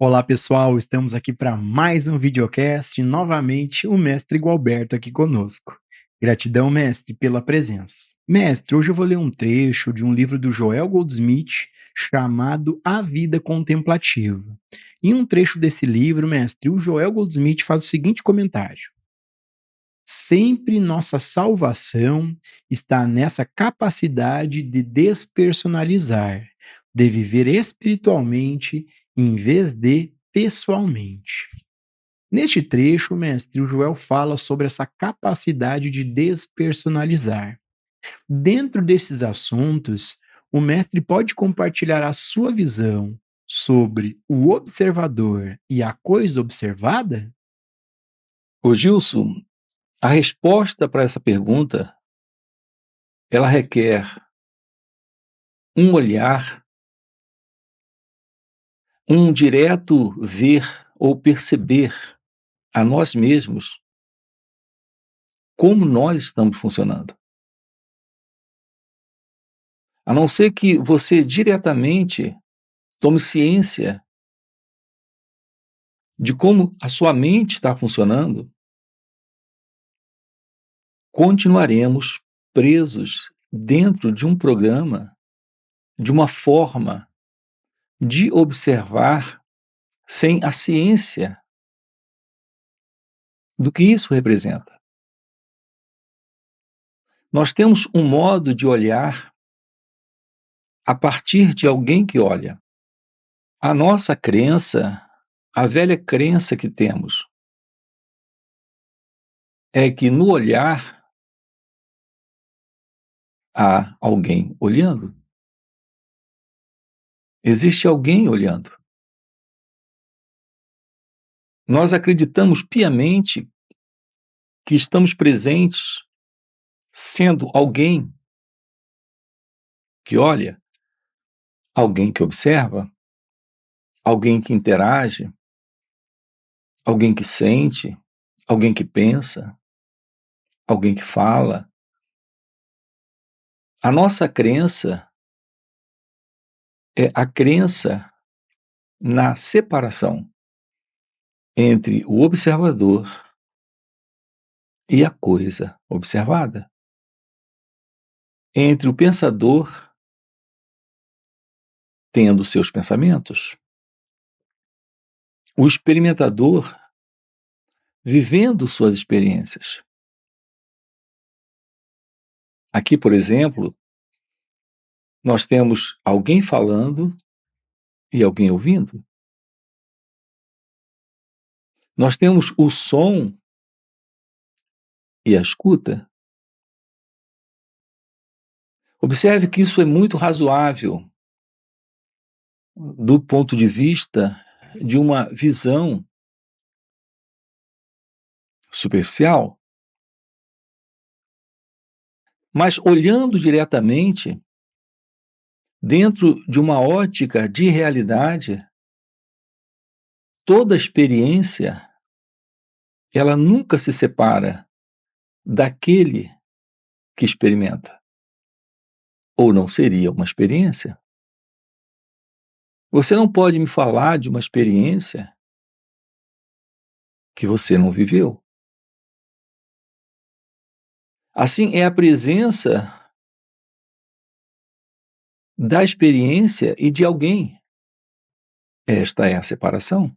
Olá pessoal, estamos aqui para mais um videocast e novamente o mestre Gualberto aqui conosco. Gratidão, mestre, pela presença. Mestre, hoje eu vou ler um trecho de um livro do Joel Goldsmith chamado A Vida Contemplativa. Em um trecho desse livro, mestre, o Joel Goldsmith faz o seguinte comentário: sempre nossa salvação está nessa capacidade de despersonalizar, de viver espiritualmente em vez de pessoalmente. Neste trecho, mestre, o Joel fala sobre essa capacidade de despersonalizar. Dentro desses assuntos, o mestre pode compartilhar a sua visão sobre o observador e a coisa observada? Ô Gilson, a resposta para essa pergunta, ela requer um olhar, um direto ver ou perceber a nós mesmos como nós estamos funcionando. A não ser que você diretamente tome ciência de como a sua mente está funcionando, continuaremos presos dentro de um programa, de uma forma de observar sem a ciência do que isso representa. Nós temos um modo de olhar a partir de alguém que olha. A nossa crença, a velha crença que temos, é que no olhar há alguém olhando. Existe alguém olhando. Nós acreditamos piamente que estamos presentes sendo alguém que olha, alguém que observa, alguém que interage, alguém que sente, alguém que pensa, alguém que fala. A nossa crença é a crença na separação entre o observador e a coisa observada, entre o pensador tendo seus pensamentos, o experimentador vivendo suas experiências. Aqui, por exemplo, nós temos alguém falando e alguém ouvindo. Nós temos o som e a escuta. Observe que isso é muito razoável do ponto de vista de uma visão superficial, mas olhando diretamente dentro de uma ótica de realidade, toda experiência ela nunca se separa daquele que experimenta. Ou não seria uma experiência? Você não pode me falar de uma experiência que você não viveu. Assim, é a presença da experiência e de alguém. Esta é a separação.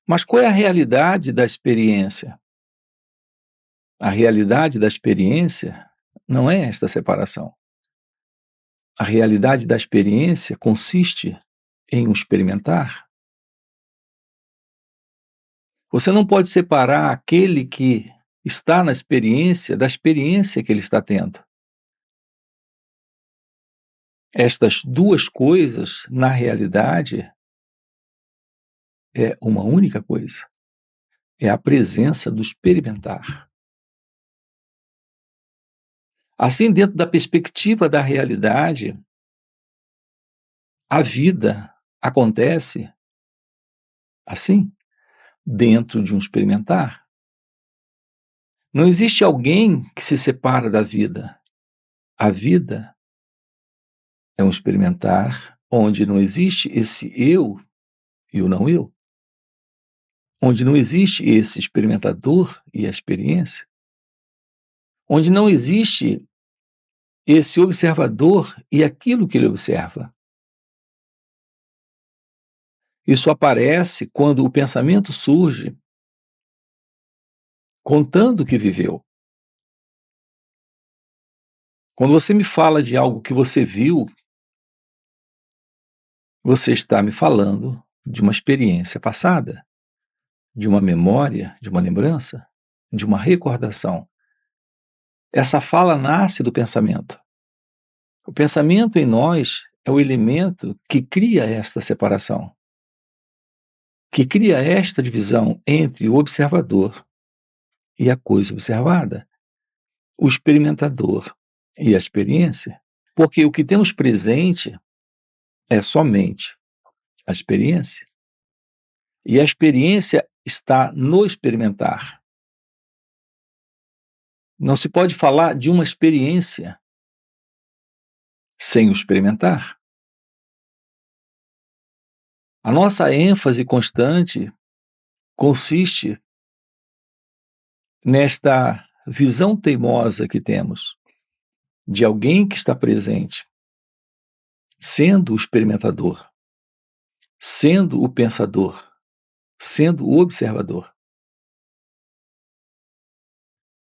Mas qual é a realidade da experiência? A realidade da experiência não é esta separação. A realidade da experiência consiste em um experimentar. Você não pode separar aquele que está na experiência da experiência que ele está tendo. Estas duas coisas, na realidade, é uma única coisa. É a presença do experimentar. Assim, dentro da perspectiva da realidade, a vida acontece assim, dentro de um experimentar. Não existe alguém que se separa da vida. A vida é um experimentar onde não existe esse eu e o não eu, onde não existe esse experimentador e a experiência, onde não existe esse observador e aquilo que ele observa. Isso aparece quando o pensamento surge contando o que viveu. Quando você me fala de algo que você viu, você está me falando de uma experiência passada, de uma memória, de uma lembrança, de uma recordação. Essa fala nasce do pensamento. O pensamento em nós é o elemento que cria esta separação, que cria esta divisão entre o observador e a coisa observada, o experimentador e a experiência. Porque o que temos presente é somente a experiência, e a experiência está no experimentar. Não se pode falar de uma experiência sem o experimentar. A nossa ênfase constante consiste nesta visão teimosa que temos de alguém que está presente, sendo o experimentador, sendo o pensador, sendo o observador.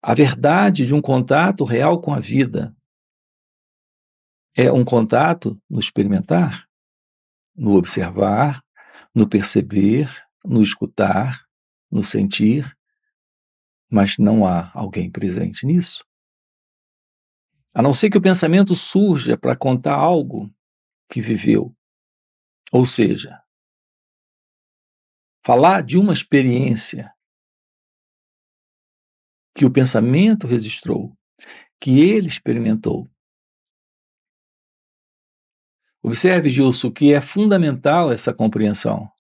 A verdade de um contato real com a vida é um contato no experimentar, no observar, no perceber, no escutar, no sentir, mas não há alguém presente nisso. A não ser que o pensamento surja para contar algo que viveu. Ou seja, falar de uma experiência que o pensamento registrou, que ele experimentou. Observe, Gilson, que é fundamental essa compreensão,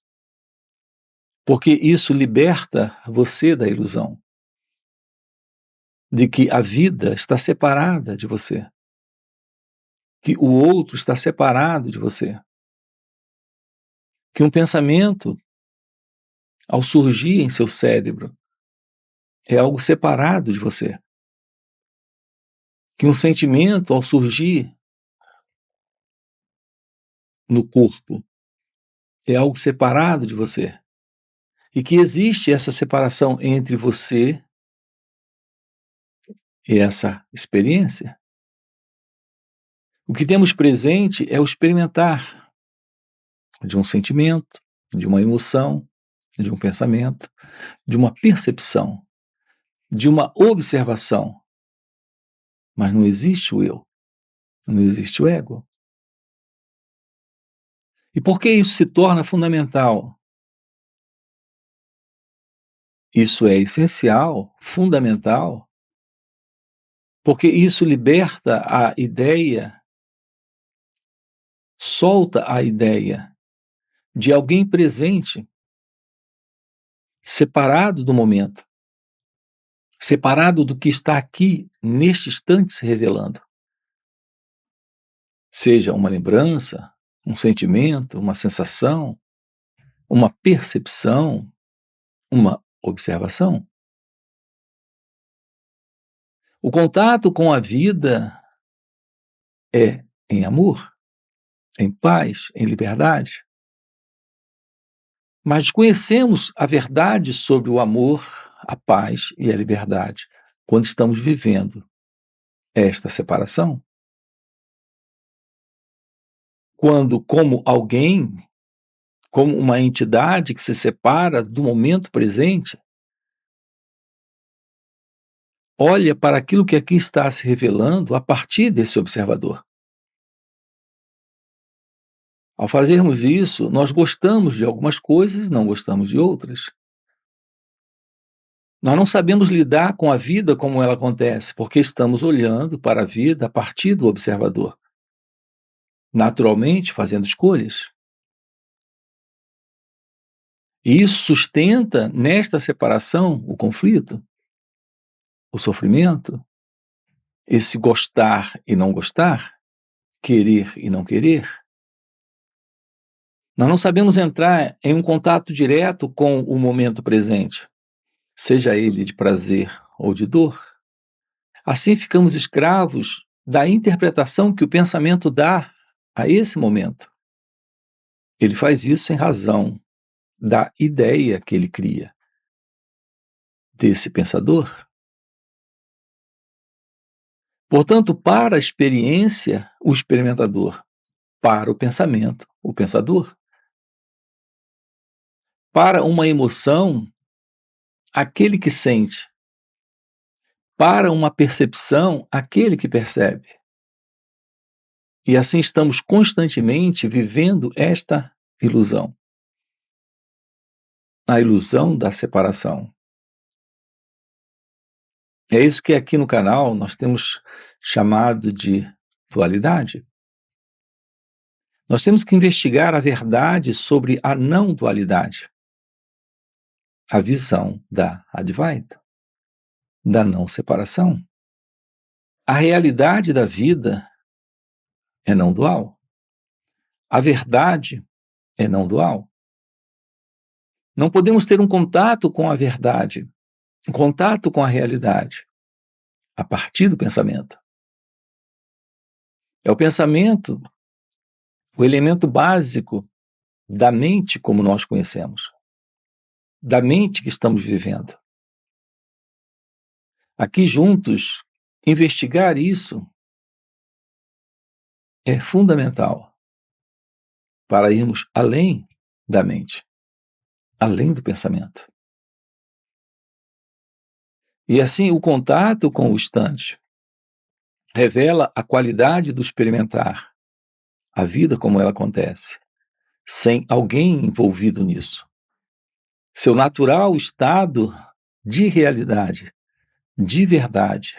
porque isso liberta você da ilusão de que a vida está separada de você, que o outro está separado de você, que um pensamento, ao surgir em seu cérebro, é algo separado de você, que um sentimento, ao surgir no corpo, é algo separado de você, e que existe essa separação entre você e essa experiência. O que temos presente é o experimentar de um sentimento, de uma emoção, de um pensamento, de uma percepção, de uma observação. Mas não existe o eu, não existe o ego. E por que isso se torna fundamental? Isso é essencial, fundamental, porque isso liberta a ideia, solta a ideia de alguém presente, separado do momento, separado do que está aqui, neste instante, se revelando. Seja uma lembrança, um sentimento, uma sensação, uma percepção, uma observação. O contato com a vida é em amor, em paz, em liberdade. Mas conhecemos a verdade sobre o amor, a paz e a liberdade quando estamos vivendo esta separação. Quando, como alguém, como uma entidade que se separa do momento presente, olha para aquilo que aqui está se revelando a partir desse observador. Ao fazermos isso, nós gostamos de algumas coisas e não gostamos de outras. Nós não sabemos lidar com a vida como ela acontece, porque estamos olhando para a vida a partir do observador, naturalmente fazendo escolhas. E isso sustenta, nesta separação, o conflito, o sofrimento, esse gostar e não gostar, querer e não querer. Nós não sabemos entrar em um contato direto com o momento presente, seja ele de prazer ou de dor. Assim ficamos escravos da interpretação que o pensamento dá a esse momento. Ele faz isso em razão da ideia que ele cria desse pensador. Portanto, para a experiência, o experimentador; para o pensamento, o pensador; para uma emoção, aquele que sente; para uma percepção, aquele que percebe. E assim estamos constantemente vivendo esta ilusão, a ilusão da separação. É isso que aqui no canal nós temos chamado de dualidade. Nós temos que investigar a verdade sobre a não dualidade, a visão da Advaita, da não separação. A realidade da vida é não dual. A verdade é não dual. Não podemos ter um contato com a verdade, um contato com a realidade, a partir do pensamento. É o pensamento o elemento básico da mente como nós conhecemos, da mente que estamos vivendo. Aqui juntos, investigar isso é fundamental para irmos além da mente, além do pensamento. E assim, o contato com o instante revela a qualidade do experimentar a vida como ela acontece, sem alguém envolvido nisso. Seu natural estado de realidade, de verdade,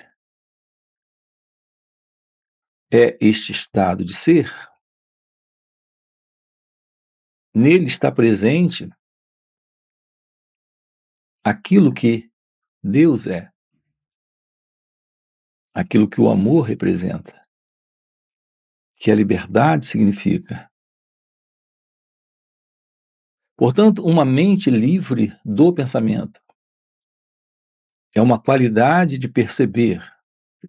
é este estado de ser. Nele está presente aquilo que Deus é, aquilo que o amor representa, que a liberdade significa. Portanto, uma mente livre do pensamento é uma qualidade de perceber,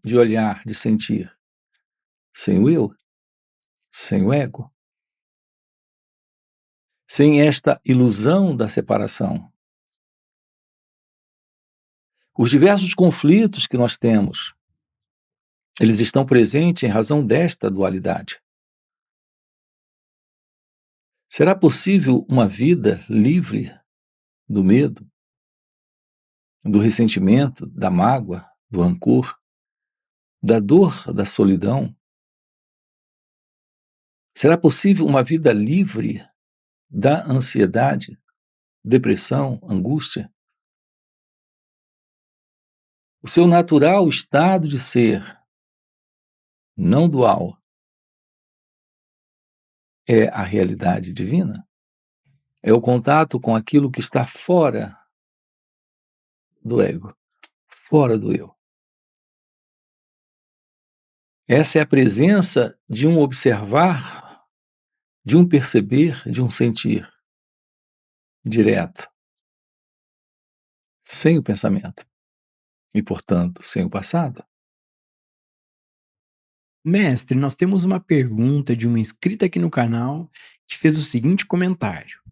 de olhar, de sentir, sem o eu, sem o ego, sem esta ilusão da separação. Os diversos conflitos que nós temos, eles estão presentes em razão desta dualidade. Será possível uma vida livre do medo, do ressentimento, da mágoa, do rancor, da dor, da solidão? Será possível uma vida livre da ansiedade, depressão, angústia? O seu natural estado de ser, não dual, é a realidade divina? É o contato com aquilo que está fora do ego, fora do eu. Essa é a presença de um observar, de um perceber, de um sentir direto, sem o pensamento e, portanto, sem o passado. Mestre, nós temos uma pergunta de uma inscrita aqui no canal que fez o seguinte comentário: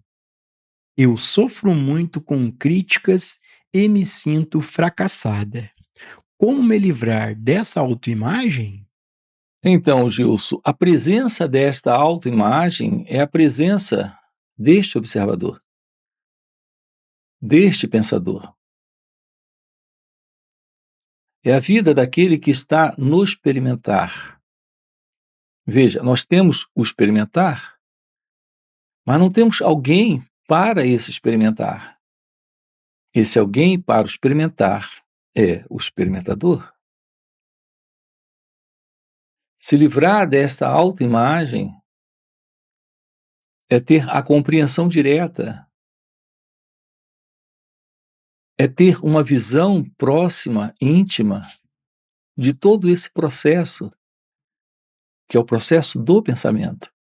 eu sofro muito com críticas e me sinto fracassada. Como me livrar dessa autoimagem? Então, Gilson, a presença desta autoimagem é a presença deste observador, deste pensador. É a vida daquele que está no experimentar. Veja, nós temos o experimentar, mas não temos alguém para esse experimentar. Esse alguém para o experimentar é o experimentador. Se livrar desta autoimagem é ter a compreensão direta, é ter uma visão próxima, íntima, de todo esse processo, que é o processo do pensamento.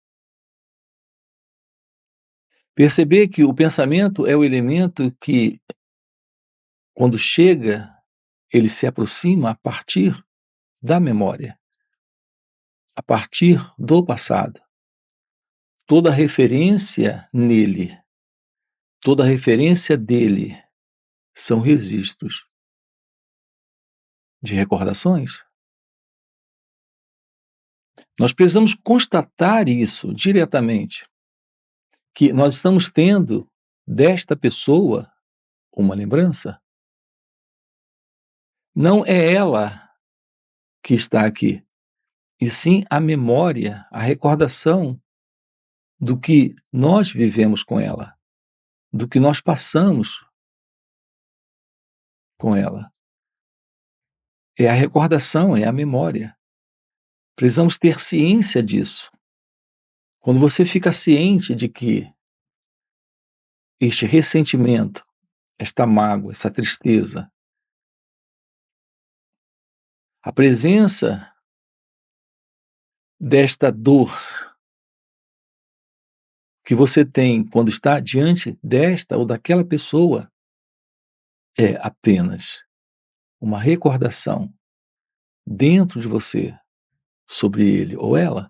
Perceber que o pensamento é o elemento que, quando chega, ele se aproxima a partir da memória, a partir do passado. Toda referência nele, toda referência dele são registros de recordações. Nós precisamos constatar isso diretamente, que nós estamos tendo desta pessoa uma lembrança. Não é ela que está aqui, e sim a memória, a recordação do que nós vivemos com ela, do que nós passamos com ela. É a recordação, é a memória. Precisamos ter ciência disso. Quando você fica ciente de que este ressentimento, esta mágoa, essa tristeza, a presença desta dor que você tem quando está diante desta ou daquela pessoa é apenas uma recordação dentro de você sobre ele ou ela.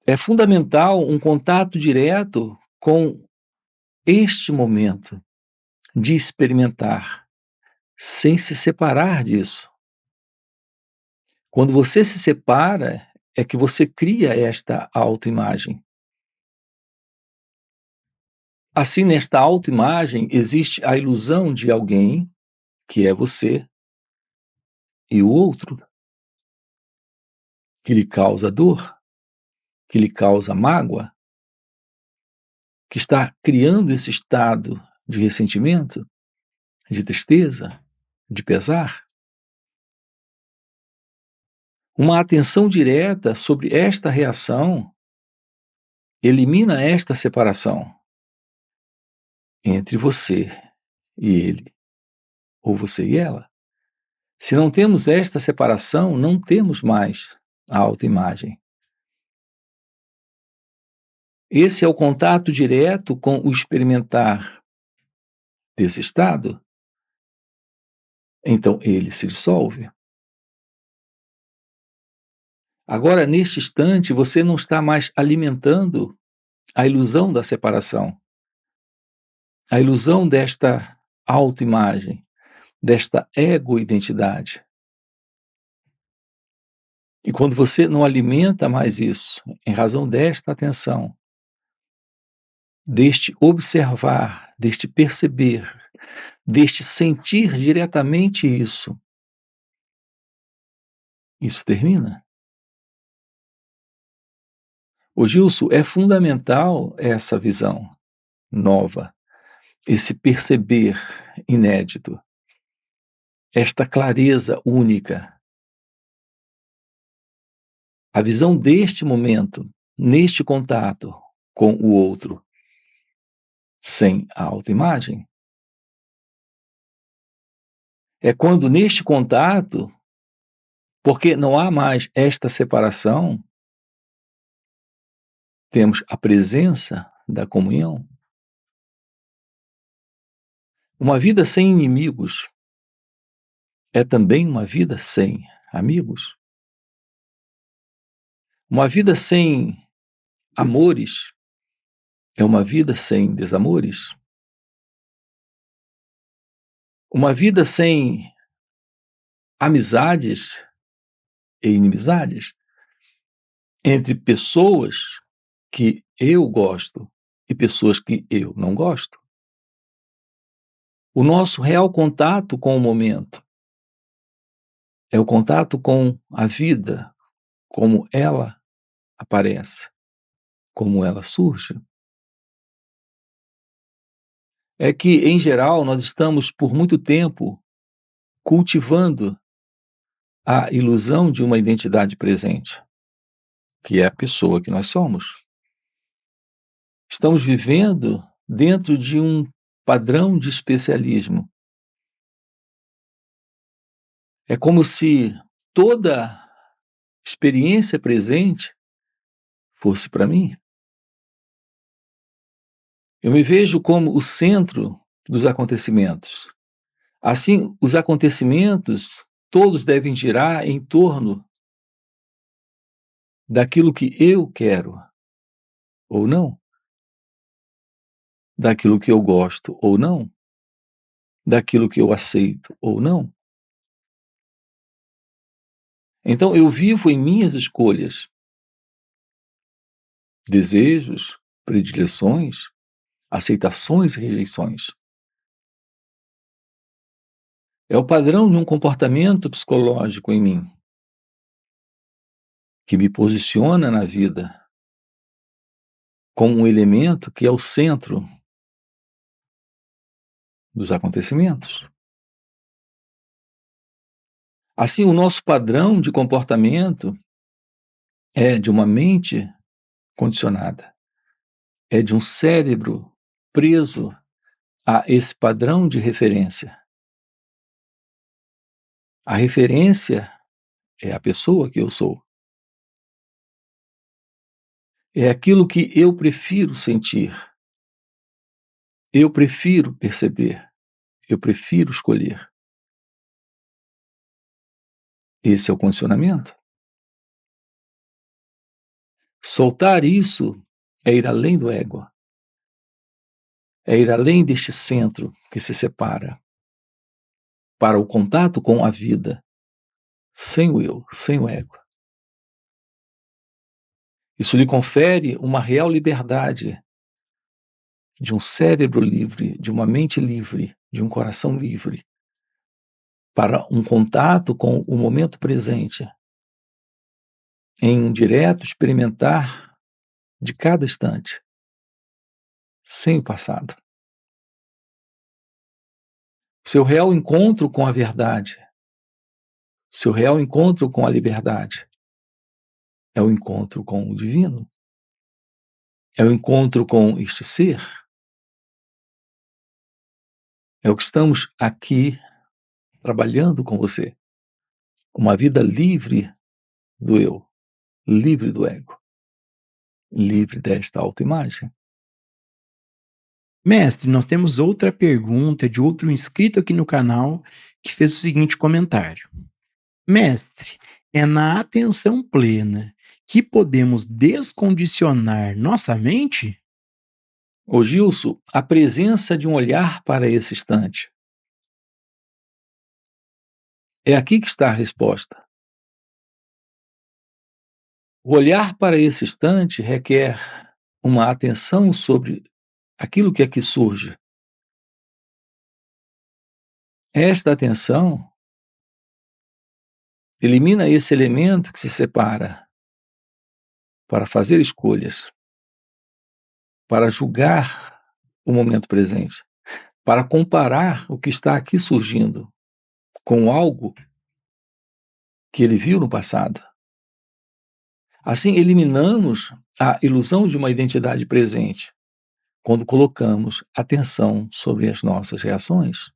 É fundamental um contato direto com este momento de experimentar, sem se separar disso. Quando você se separa, é que você cria esta autoimagem. Assim, nesta autoimagem, existe a ilusão de alguém, que é você, e o outro, que lhe causa dor, que lhe causa mágoa, que está criando esse estado de ressentimento, de tristeza, de pesar. Uma atenção direta sobre esta reação elimina esta separação entre você e ele, ou você e ela. Se não temos esta separação, não temos mais a autoimagem. Esse é o contato direto com o experimentar desse estado. Então ele se dissolve. Agora, neste instante, você não está mais alimentando a ilusão da separação, a ilusão desta autoimagem, desta ego-identidade. E quando você não alimenta mais isso, em razão desta atenção, deste observar, deste perceber, deste sentir diretamente isso termina. Ô Gilson, é fundamental essa visão nova, esse perceber inédito, esta clareza única. A visão deste momento, neste contato com o outro, sem a autoimagem, é quando neste contato, porque não há mais esta separação, temos a presença da comunhão. Uma vida sem inimigos é também uma vida sem amigos. Uma vida sem amores é uma vida sem desamores. Uma vida sem amizades e inimizades entre pessoas que eu gosto e pessoas que eu não gosto. O nosso real contato com o momento é o contato com a vida, como ela aparece, como ela surge. É que, em geral, nós estamos por muito tempo cultivando a ilusão de uma identidade presente, que é a pessoa que nós somos. Estamos vivendo dentro de um padrão de especialismo. É como se toda experiência presente fosse para mim. Eu me vejo como o centro dos acontecimentos. Assim, os acontecimentos todos devem girar em torno daquilo que eu quero ou não, daquilo que eu gosto ou não, daquilo que eu aceito ou não. Então, eu vivo em minhas escolhas, desejos, predileções, aceitações e rejeições. É o padrão de um comportamento psicológico em mim, que me posiciona na vida como um elemento que é o centro dos acontecimentos. Assim, o nosso padrão de comportamento é de uma mente condicionada, é de um cérebro preso a esse padrão de referência. A referência é a pessoa que eu sou. É aquilo que eu prefiro sentir, eu prefiro perceber, eu prefiro escolher. Esse é o condicionamento. Soltar isso é ir além do ego, é ir além deste centro que se separa para o contato com a vida, sem o eu, sem o ego. Isso lhe confere uma real liberdade de um cérebro livre, de uma mente livre, de um coração livre, para um contato com o momento presente, em um direto experimentar de cada instante, sem o passado. Seu real encontro com a verdade, seu real encontro com a liberdade, é o encontro com o divino, é o encontro com este ser. É o que estamos aqui trabalhando com você. Uma vida livre do eu, livre do ego, livre desta autoimagem. Mestre, nós temos outra pergunta de outro inscrito aqui no canal que fez o seguinte comentário: Mestre, é na atenção plena que podemos descondicionar nossa mente? Ô Gilson, a presença de um olhar para esse instante. É aqui que está a resposta. O olhar para esse instante requer uma atenção sobre aquilo que aqui surge. Esta atenção elimina esse elemento que se separa para fazer escolhas, para julgar o momento presente, para comparar o que está aqui surgindo com algo que ele viu no passado. Assim, eliminamos a ilusão de uma identidade presente quando colocamos atenção sobre as nossas reações.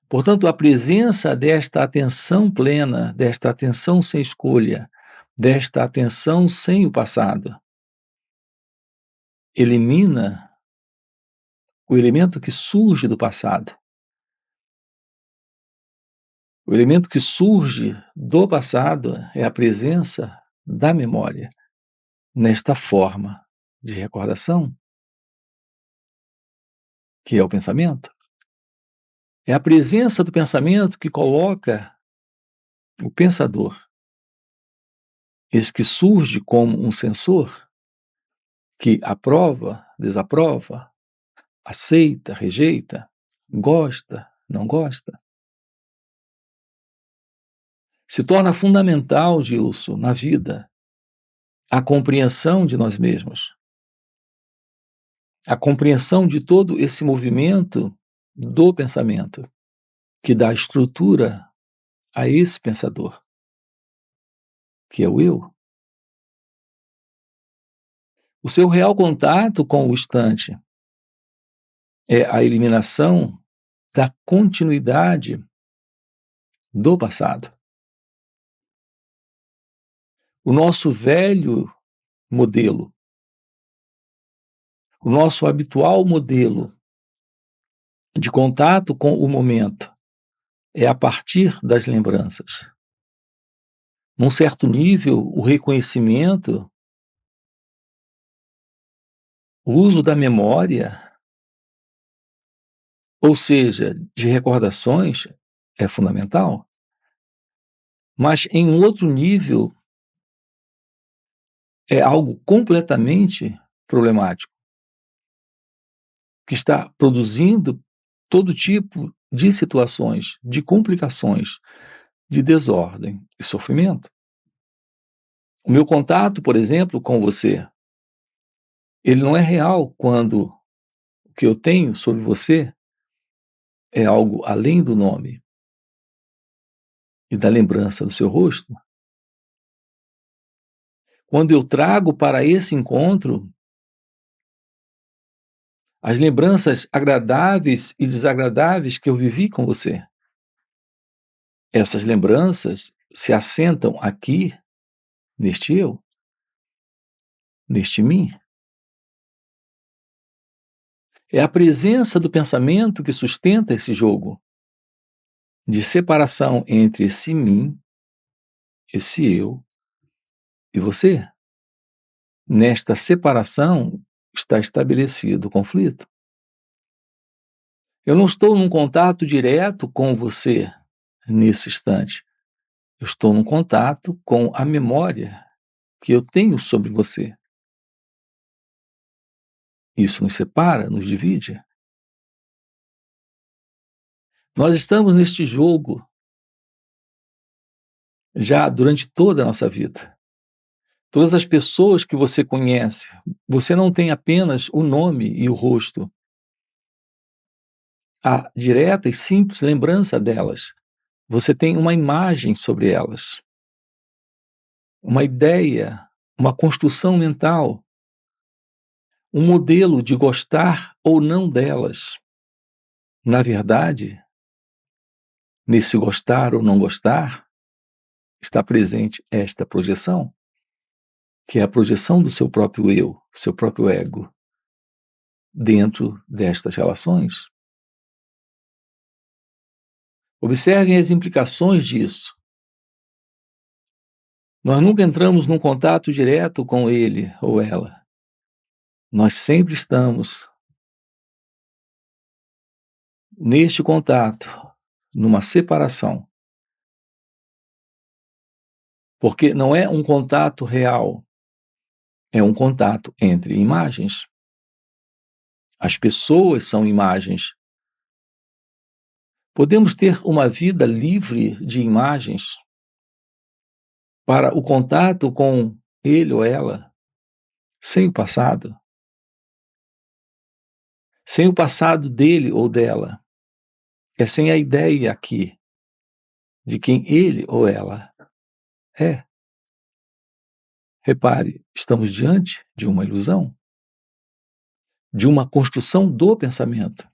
Portanto, a presença desta atenção plena, desta atenção sem escolha, desta atenção sem o passado, elimina o elemento que surge do passado. O elemento que surge do passado é a presença da memória, nesta forma de recordação, que é o pensamento. É a presença do pensamento que coloca o pensador, esse que surge como um sensor, que aprova, desaprova, aceita, rejeita, gosta, não gosta. Se torna fundamental, Gilson, na vida, a compreensão de nós mesmos, a compreensão de todo esse movimento do pensamento, que dá estrutura a esse pensador, que é o eu. O seu real contato com o instante é a eliminação da continuidade do passado. O nosso velho modelo O nosso habitual modelo de contato com o momento é a partir das lembranças. Num certo nível, o reconhecimento, o uso da memória, ou seja, de recordações, é fundamental. Mas em um outro nível, é algo completamente problemático, que está produzindo todo tipo de situações, de complicações, de desordem e sofrimento. O meu contato, por exemplo, com você, ele não é real quando o que eu tenho sobre você é algo além do nome e da lembrança do seu rosto. Quando eu trago para esse encontro as lembranças agradáveis e desagradáveis que eu vivi com você. Essas lembranças se assentam aqui, neste eu, neste mim. É a presença do pensamento que sustenta esse jogo de separação entre esse mim, esse eu e você. Nesta separação está estabelecido o conflito. Eu não estou num contato direto com você nesse instante. Eu estou num contato com a memória que eu tenho sobre você. Isso nos separa, nos divide. Nós estamos neste jogo já durante toda a nossa vida. Todas as pessoas que você conhece, você não tem apenas o nome e o rosto. A direta e simples lembrança delas. Você tem uma imagem sobre elas, uma ideia, uma construção mental, um modelo de gostar ou não delas. Na verdade, nesse gostar ou não gostar, está presente esta projeção, que é a projeção do seu próprio eu, seu próprio ego, dentro destas relações. Observem as implicações disso. Nós nunca entramos num contato direto com ele ou ela. Nós sempre estamos neste contato, numa separação. Porque não é um contato real, é um contato entre imagens. As pessoas são imagens. Podemos ter uma vida livre de imagens para o contato com ele ou ela, sem o passado. Sem o passado dele ou dela. É sem a ideia aqui de quem ele ou ela é. Repare, estamos diante de uma ilusão, de uma construção do pensamento.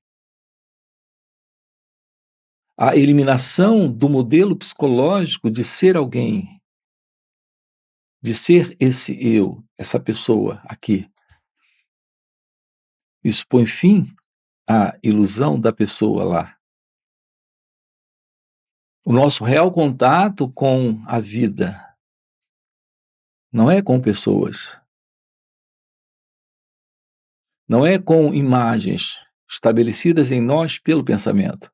A eliminação do modelo psicológico de ser alguém, de ser esse eu, essa pessoa aqui. Isso põe fim à ilusão da pessoa lá. O nosso real contato com a vida não é com pessoas, não é com imagens estabelecidas em nós pelo pensamento.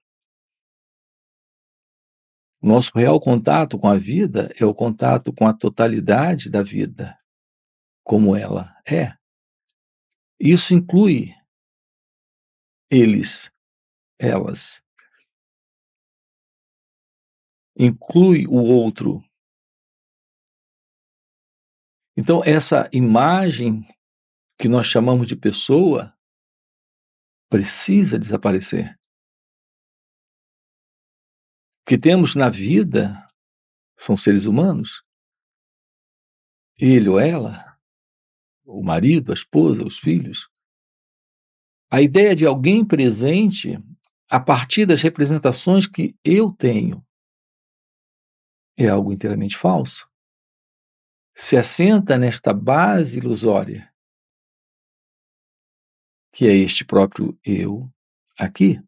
O nosso real contato com a vida é o contato com a totalidade da vida, como ela é. Isso inclui eles, elas. Inclui o outro. Então, essa imagem que nós chamamos de pessoa precisa desaparecer. O que temos na vida são seres humanos. Ele ou ela, o marido, a esposa, os filhos. A ideia de alguém presente a partir das representações que eu tenho é algo inteiramente falso. Se assenta nesta base ilusória que é este próprio eu aqui.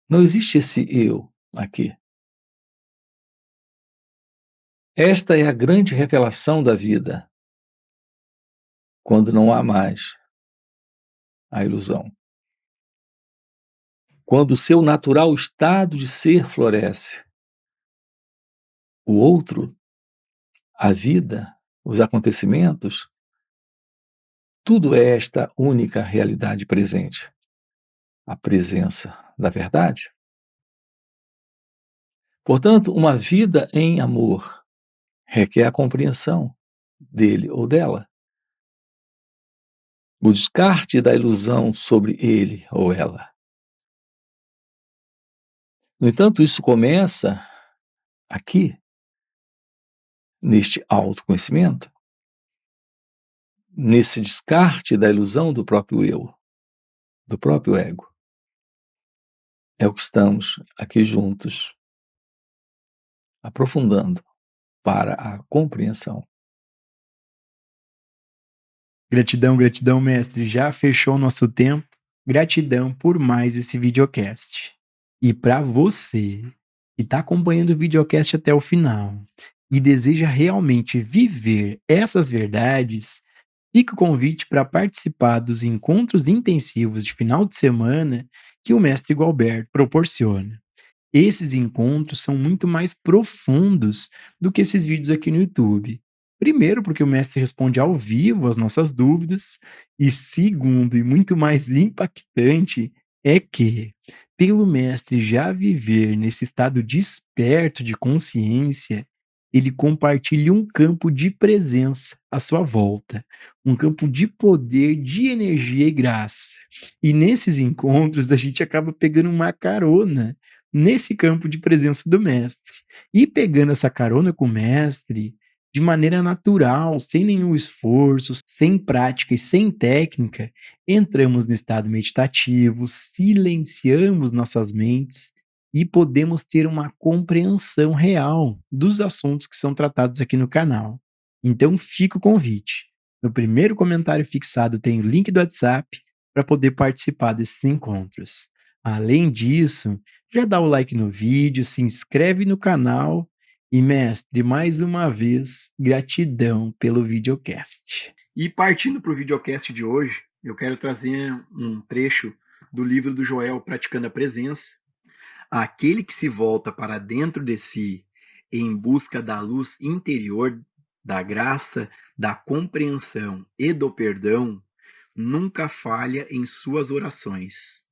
Não existe esse eu aqui. Esta é a grande revelação da vida, quando não há mais a ilusão. Quando o seu natural estado de ser floresce, o outro, a vida, os acontecimentos, tudo é esta única realidade presente, a presença da verdade. Portanto, uma vida em amor requer a compreensão dele ou dela, o descarte da ilusão sobre ele ou ela. No entanto, isso começa aqui, neste autoconhecimento, nesse descarte da ilusão do próprio eu, do próprio ego. É o que estamos aqui juntos, aprofundando para a compreensão. Gratidão, gratidão, mestre. Já fechou o nosso tempo. Gratidão por mais esse videocast. E para você que está acompanhando o videocast até o final e deseja realmente viver essas verdades, fica o convite para participar dos encontros intensivos de final de semana que o mestre Gualberto proporciona. Esses encontros são muito mais profundos do que esses vídeos aqui no YouTube. Primeiro, porque o mestre responde ao vivo as nossas dúvidas, e segundo, e muito mais impactante, é que, pelo mestre já viver nesse estado desperto de consciência, ele compartilha um campo de presença à sua volta, um campo de poder, de energia e graça. E nesses encontros a gente acaba pegando uma carona nesse campo de presença do mestre. E pegando essa carona com o mestre, de maneira natural, sem nenhum esforço, sem prática e sem técnica, entramos no estado meditativo, silenciamos nossas mentes e podemos ter uma compreensão real dos assuntos que são tratados aqui no canal. Então fica o convite. No primeiro comentário fixado tem o link do WhatsApp para poder participar desses encontros. Além disso, já dá o like no vídeo, se inscreve no canal e, mestre, mais uma vez, gratidão pelo videocast. E partindo para o videocast de hoje, eu quero trazer um trecho do livro do Joel Praticando a Presença. Aquele que se volta para dentro de si em busca da luz interior, da graça, da compreensão e do perdão, nunca falha em suas orações.